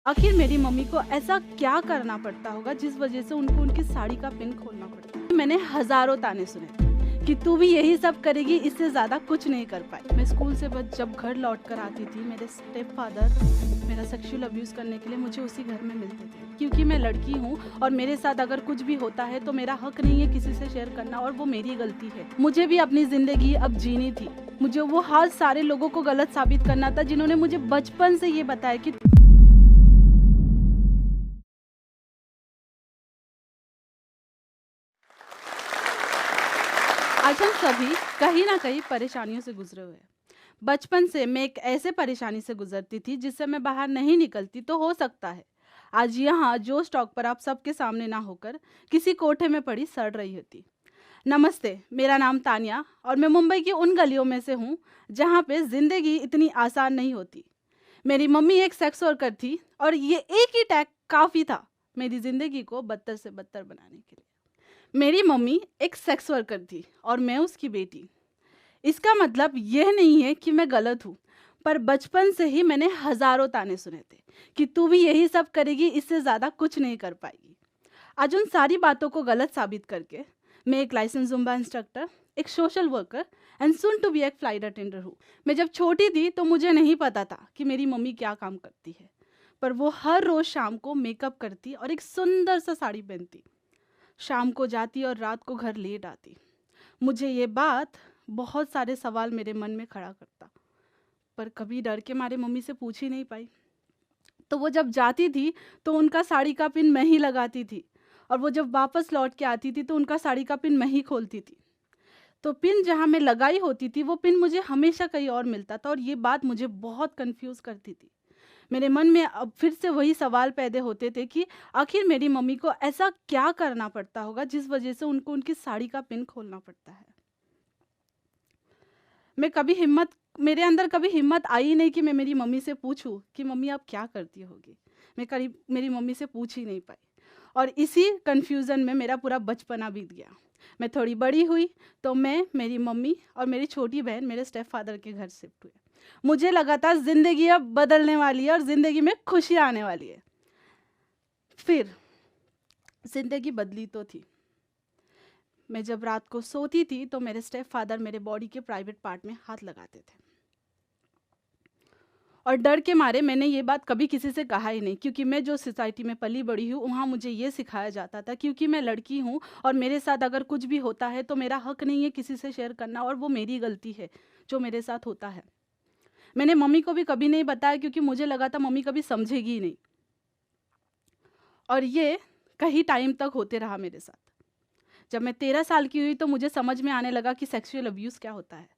आखिर मेरी मम्मी को ऐसा क्या करना पड़ता होगा जिस वजह से उनको उनकी साड़ी का पिन खोलना पड़ता है। मैंने हजारों ताने सुने थे कि तू भी यही सब करेगी, इससे ज्यादा कुछ नहीं कर पाई। मैं स्कूल से बस जब घर लौट कर आती थी, मेरे स्टेप फादर मेरा सेक्सुअल अब्यूज करने के लिए मुझे उसी घर में मिलते थे, क्योंकि मैं लड़की हूँ और मेरे साथ अगर कुछ भी होता है तो मेरा हक नहीं है किसी से शेयर करना, और वो मेरी गलती है। मुझे भी अपनी जिंदगी अब जीनी थी। मुझे वो हर सारे लोगों को गलत साबित करना था जिन्होंने मुझे बचपन से ये बताया कि आज हम सभी कहीं ना कहीं परेशानियों से गुजरे हुए हैं। बचपन से मैं एक ऐसे परेशानी से गुजरती थी जिससे मैं बाहर नहीं निकलती, तो हो सकता है आज यहाँ जो स्टॉक पर आप सबके सामने ना होकर किसी कोठे में पड़ी सड़ रही होती। नमस्ते, मेरा नाम तानिया और मैं मुंबई की उन गलियों में से हूँ जहाँ पे जिंदगी इतनी आसान नहीं होती। मेरी मम्मी एक सेक्स वर्कर थी और ये एक ही टैग काफ़ी था मेरी ज़िंदगी को बदतर से बदतर बनाने के लिए। मेरी मम्मी एक सेक्स वर्कर थी और मैं उसकी बेटी। इसका मतलब यह नहीं है कि मैं गलत हूँ, पर बचपन से ही मैंने हजारों ताने सुने थे कि तू भी यही सब करेगी, इससे ज़्यादा कुछ नहीं कर पाएगी। आज उन सारी बातों को गलत साबित करके मैं एक लाइसेंस जुम्बा इंस्ट्रक्टर, एक social worker and soon to be एक फ्लाइट अटेंडर हूँ। मैं जब छोटी थी तो मुझे नहीं पता था कि मेरी मम्मी क्या काम करती है, पर वो हर रोज़ शाम को मेकअप करती और एक सुंदर सा साड़ी पहनती, शाम को जाती और रात को घर लेट आती। मुझे ये बात बहुत सारे सवाल मेरे मन में खड़ा करता, पर कभी डर के मारे मम्मी से पूछ ही नहीं पाई। तो वो जब जाती थी तो उनका साड़ी का पिन मैं ही लगाती थी, और वो जब वापस लौट के आती थी तो उनका साड़ी का पिन मैं ही खोलती थी। तो पिन जहाँ मैं लगाई होती थी वो पिन मुझे हमेशा कहीं और मिलता था, और ये बात मुझे बहुत कंफ्यूज करती थी। मेरे मन में अब फिर से वही सवाल पैदा होते थे कि आखिर मेरी मम्मी को ऐसा क्या करना पड़ता होगा जिस वजह से उनको उनकी साड़ी का पिन खोलना पड़ता है। मैं कभी हिम्मत मेरे अंदर कभी हिम्मत आई ही नहीं कि मैं मेरी मम्मी से पूछूं कि मम्मी आप क्या करती होगी। मैं करीब मेरी मम्मी से पूछ ही नहीं पाई, और इसी कन्फ्यूज़न में मेरा पूरा बचपना बीत गया। मैं थोड़ी बड़ी हुई तो मैं, मेरी मम्मी और मेरी छोटी बहन मेरे स्टेप फादर के घर शिफ्ट हुए। मुझे लगा था ज़िंदगी अब बदलने वाली है और ज़िंदगी में खुशियाँ आने वाली है। फिर ज़िंदगी बदली तो थी। मैं जब रात को सोती थी तो मेरे स्टेप फादर मेरे बॉडी के प्राइवेट पार्ट में हाथ लगाते थे, और डर के मारे मैंने ये बात कभी किसी से कहा ही नहीं, क्योंकि मैं जो सोसाइटी में पली बड़ी हूँ वहाँ मुझे ये सिखाया जाता था क्योंकि मैं लड़की हूँ और मेरे साथ अगर कुछ भी होता है तो मेरा हक नहीं है किसी से शेयर करना, और वो मेरी गलती है जो मेरे साथ होता है। मैंने मम्मी को भी कभी नहीं बताया क्योंकि मुझे लगा था मम्मी कभी समझेगी ही नहीं, और ये कहीं टाइम तक होते रहा मेरे साथ। जब मैं 13 साल की हुई तो मुझे समझ में आने लगा कि सेक्सुअल अब्यूज़ क्या होता है,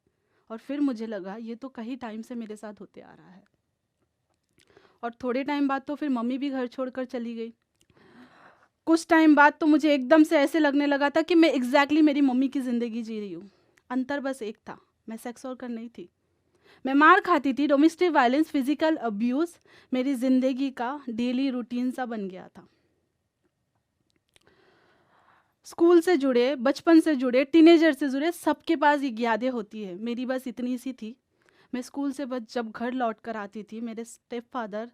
और फिर मुझे लगा ये तो कहीं टाइम से मेरे साथ होते आ रहा है। और थोड़े टाइम बाद तो फिर मम्मी भी घर छोड़कर चली गई। कुछ टाइम बाद तो मुझे एकदम से ऐसे लगने लगा था कि मैं एग्जैक्टली मेरी मम्मी की ज़िंदगी जी रही हूँ। अंतर बस एक था, मैं सेक्स वर्कर नहीं थी। मैं मार खाती थी, डोमेस्टिक वायलेंस, फिजिकल अब्यूज़ मेरी ज़िंदगी का डेली रूटीन सा बन गया था। स्कूल से जुड़े, बचपन से जुड़े, टीनेजर से जुड़े सबके पास ये यादें होती है, मेरी बस इतनी सी थी। मैं स्कूल से बस जब घर लौट कर आती थी, मेरे स्टेप फादर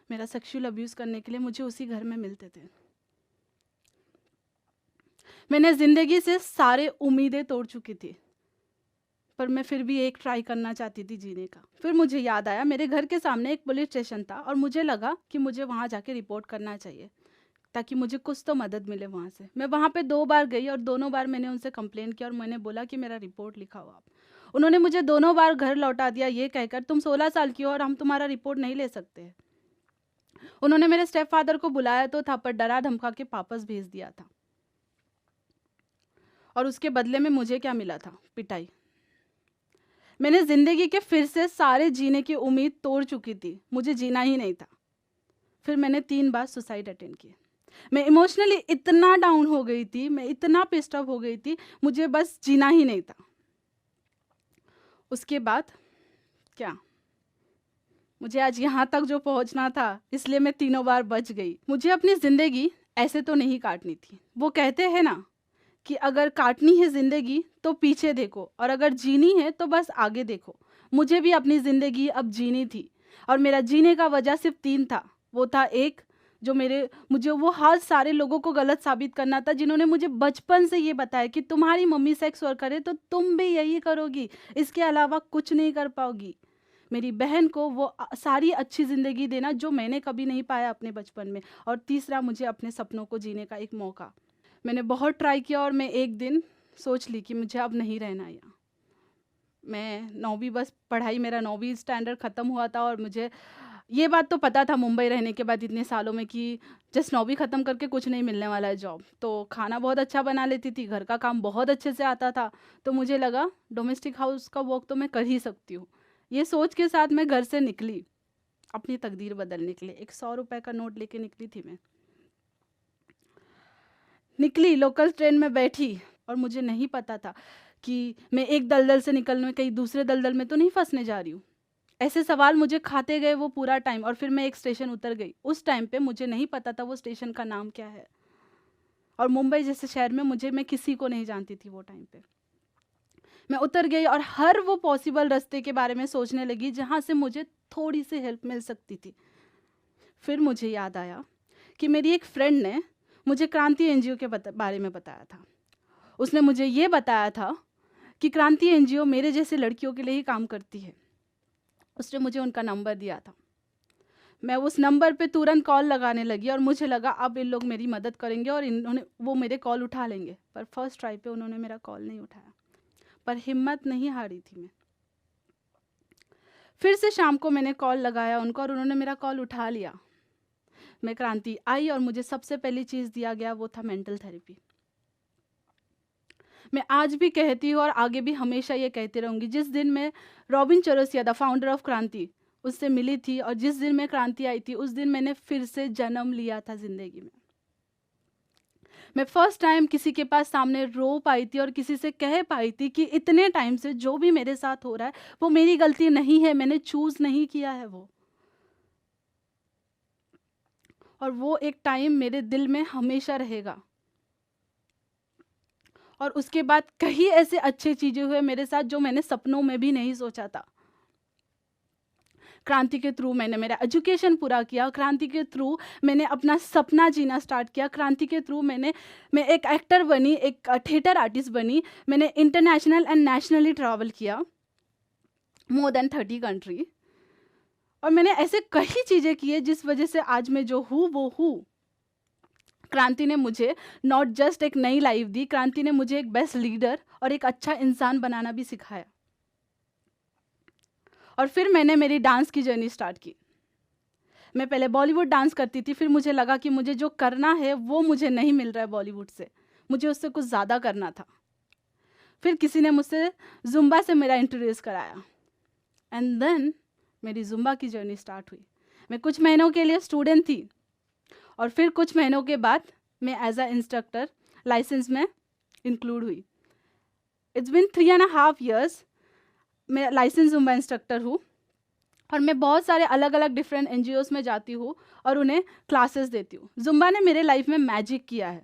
मेरा सेक्सुअल अब्यूज़ करने के लिए मुझे उसी घर में मिलते थे। मैंने ज़िंदगी से सारे उम्मीदें तोड़ चुकी थी, पर मैं फिर भी एक ट्राई करना चाहती थी जीने का। फिर मुझे याद आया मेरे घर के सामने एक पुलिस स्टेशन था, और मुझे लगा कि मुझे वहाँ जाके रिपोर्ट करना चाहिए ताकि मुझे कुछ तो मदद मिले वहाँ से। मैं वहाँ पे 2 बार गई और दोनों बार मैंने उनसे कंप्लेन किया और मैंने बोला कि मेरा रिपोर्ट लिखाओ आप। उन्होंने मुझे दोनों बार घर लौटा दिया ये कहकर तुम 16 साल की हो और हम तुम्हारा रिपोर्ट नहीं ले सकते। उन्होंने मेरे स्टेप फादर को बुलाया तो था, पर डरा धमका के वापस भेज दिया था, और उसके बदले में मुझे क्या मिला था? पिटाई। मैंने ज़िंदगी के फिर से सारे जीने की उम्मीद तोड़ चुकी थी, मुझे जीना ही नहीं था। फिर मैंने 3 बार सुसाइड अटेम्प्ट किए। मैं इमोशनली इतना डाउन हो गई थी, मैं इतना पिस्ड ऑफ हो गई थी, मुझे बस जीना ही नहीं था। उसके बाद क्या, मुझे आज यहाँ तक जो पहुँचना था, इसलिए मैं तीनों बार बच गई। मुझे अपनी ज़िंदगी ऐसे तो नहीं काटनी थी। वो कहते हैं ना कि अगर काटनी है ज़िंदगी तो पीछे देखो, और अगर जीनी है तो बस आगे देखो। मुझे भी अपनी ज़िंदगी अब जीनी थी, और मेरा जीने का वजह सिर्फ 3 था। वो था एक जो मुझे वो हर सारे लोगों को गलत साबित करना था, जिन्होंने मुझे बचपन से ये बताया कि तुम्हारी मम्मी सेक्स वर्क करे तो तुम भी यही करोगी, इसके अलावा कुछ नहीं कर पाओगी। मेरी बहन को वो सारी अच्छी ज़िंदगी देना जो मैंने कभी नहीं पाया अपने बचपन में। और तीसरा, मुझे अपने सपनों को जीने का एक मौका। मैंने बहुत ट्राई किया और मैं एक दिन सोच ली कि मुझे अब नहीं रहना यहाँ। मैं 9वीं बस पढ़ाई, मेरा 9वीं स्टैंडर्ड ख़त्म हुआ था और मुझे ये बात तो पता था मुंबई रहने के बाद इतने सालों में कि जस्ट 9वीं ख़त्म करके कुछ नहीं मिलने वाला है जॉब। तो खाना बहुत अच्छा बना लेती थी, घर का काम बहुत अच्छे से आता था, तो मुझे लगा डोमेस्टिक हाउस का वर्क तो मैं कर ही सकती हूँ। ये सोच के साथ मैं घर से निकली अपनी तकदीर बदलने के लिए। एक 100 रुपये का नोट लेके निकली थी मैं। निकली, लोकल ट्रेन में बैठी और मुझे नहीं पता था कि मैं एक दलदल से निकलने में कहीं दूसरे दलदल में तो नहीं फंसने जा रही हूँ। ऐसे सवाल मुझे खाते गए वो पूरा टाइम, और फिर मैं एक स्टेशन उतर गई। उस टाइम पे मुझे नहीं पता था वो स्टेशन का नाम क्या है, और मुंबई जैसे शहर में मैं किसी को नहीं जानती थी वो टाइम पे। मैं उतर गई और हर वो पॉसिबल रास्ते के बारे में सोचने लगी जहाँ से मुझे थोड़ी सी हेल्प मिल सकती थी। फिर मुझे याद आया कि मेरी एक फ्रेंड ने मुझे क्रांति एनजीओ के बारे में बताया था। उसने मुझे ये बताया था कि क्रांति एनजीओ मेरे जैसे लड़कियों के लिए ही काम करती है। उसने मुझे उनका नंबर दिया था। मैं उस नंबर पे तुरंत कॉल लगाने लगी और मुझे लगा अब इन लोग मेरी मदद करेंगे और वो मेरे कॉल उठा लेंगे। पर फर्स्ट ट्राई पे उन्होंने मेरा कॉल नहीं उठाया, पर हिम्मत नहीं हारी थी मैं। फिर से शाम को मैंने कॉल लगाया उनको और उन्होंने मेरा कॉल उठा लिया। मैं क्रांति आई और मुझे सबसे पहली चीज़ दिया गया वो था मेंटल थेरेपी। मैं आज भी कहती हूँ और आगे भी हमेशा ये कहती रहूँगी, जिस दिन मैं robin Chaurasia the founder of क्रांति उससे मिली थी और जिस दिन मैं क्रांति आई थी उस दिन मैंने फिर से जन्म लिया था ज़िंदगी में। मैं फर्स्ट टाइम किसी के पास सामने रो पाई थी और किसी से कह पाई थी कि इतने टाइम से जो भी मेरे साथ हो रहा है वो मेरी गलती नहीं है, मैंने चूज़ नहीं किया है वो। और वो एक टाइम मेरे दिल में हमेशा रहेगा। और उसके बाद कई ऐसे अच्छे चीज़ें हुए मेरे साथ जो मैंने सपनों में भी नहीं सोचा था। क्रांति के थ्रू मैंने मेरा एजुकेशन पूरा किया, क्रांति के थ्रू मैंने अपना सपना जीना स्टार्ट किया, क्रांति के थ्रू मैं एक एक्टर बनी, एक थिएटर आर्टिस्ट बनी, मैंने इंटरनेशनल एंड नेशनली ट्रैवल किया, मोर देन 30 कंट्री। और मैंने ऐसे कई चीज़ें की है जिस वजह से आज मैं जो हूँ वो हूँ। क्रांति ने मुझे नॉट जस्ट एक नई लाइफ दी, क्रांति ने मुझे एक बेस्ट लीडर और एक अच्छा इंसान बनाना भी सिखाया। और फिर मैंने मेरी डांस की जर्नी स्टार्ट की। मैं पहले बॉलीवुड डांस करती थी, फिर मुझे लगा कि मुझे जो करना है वो मुझे नहीं मिल रहा है बॉलीवुड से, मुझे उससे कुछ ज़्यादा करना था। फिर किसी ने मुझसे जुम्बा से मेरा इंट्रोड्यूस कराया एंड देन मेरी जुम्बा की जर्नी स्टार्ट हुई। मैं कुछ महीनों के लिए स्टूडेंट थी और फिर कुछ महीनों के बाद मैं एज अ इंस्ट्रक्टर लाइसेंस में इंक्लूड हुई। इट्स बिन 3.5 years मैं लाइसेंस जुम्बा इंस्ट्रक्टर हूँ और मैं बहुत सारे अलग अलग डिफरेंट NGOs में जाती हूँ और उन्हें क्लासेस देती हूँ। जुम्बा ने मेरे लाइफ में मैजिक किया है।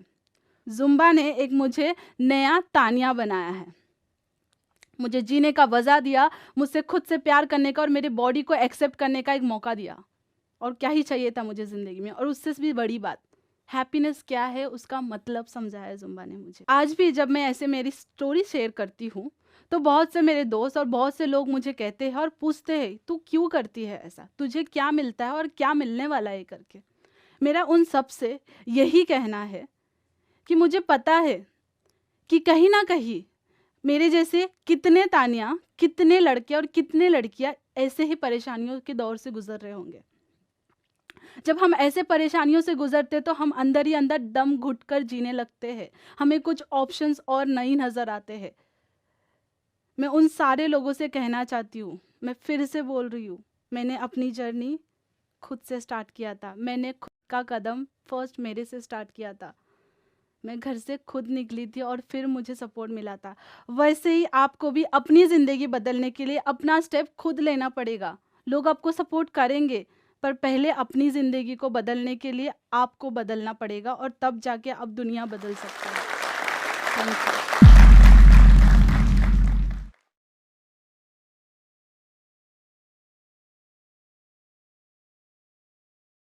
जुम्बा ने एक मुझे नया तानिया बनाया है, मुझे जीने का वजह दिया, मुझसे खुद से प्यार करने का और मेरे बॉडी को एक्सेप्ट करने का एक मौका दिया। और क्या ही चाहिए था मुझे ज़िंदगी में। और उससे भी बड़ी बात, हैप्पीनेस क्या है उसका मतलब समझाया जुम्बा ने मुझे। आज भी जब मैं ऐसे मेरी स्टोरी शेयर करती हूँ तो बहुत से मेरे दोस्त और बहुत से लोग मुझे कहते हैं और पूछते हैं तू क्यों करती है ऐसा, तुझे क्या मिलता है और क्या मिलने वाला है करके। मेरा उन सब से यही कहना है कि मुझे पता है कि कहीं ना कहीं मेरे जैसे कितने तानिया, कितने लड़के और कितने लड़कियां ऐसे ही परेशानियों के दौर से गुजर रहे होंगे। जब हम ऐसे परेशानियों से गुजरते तो हम अंदर ही अंदर दम घुटकर जीने लगते हैं, हमें कुछ ऑप्शंस और नहीं नज़र आते हैं। मैं उन सारे लोगों से कहना चाहती हूँ, मैं फिर से बोल रही हूँ, मैंने अपनी जर्नी खुद से स्टार्ट किया था, मैंने खुद का कदम फर्स्ट मेरे से स्टार्ट किया था। मैं घर से खुद निकली थी और फिर मुझे सपोर्ट मिला था। वैसे ही आपको भी अपनी ज़िंदगी बदलने के लिए अपना स्टेप खुद लेना पड़ेगा। लोग आपको सपोर्ट करेंगे पर पहले अपनी ज़िंदगी को बदलने के लिए आपको बदलना पड़ेगा और तब जाके अब दुनिया बदल सकती है। Thank you.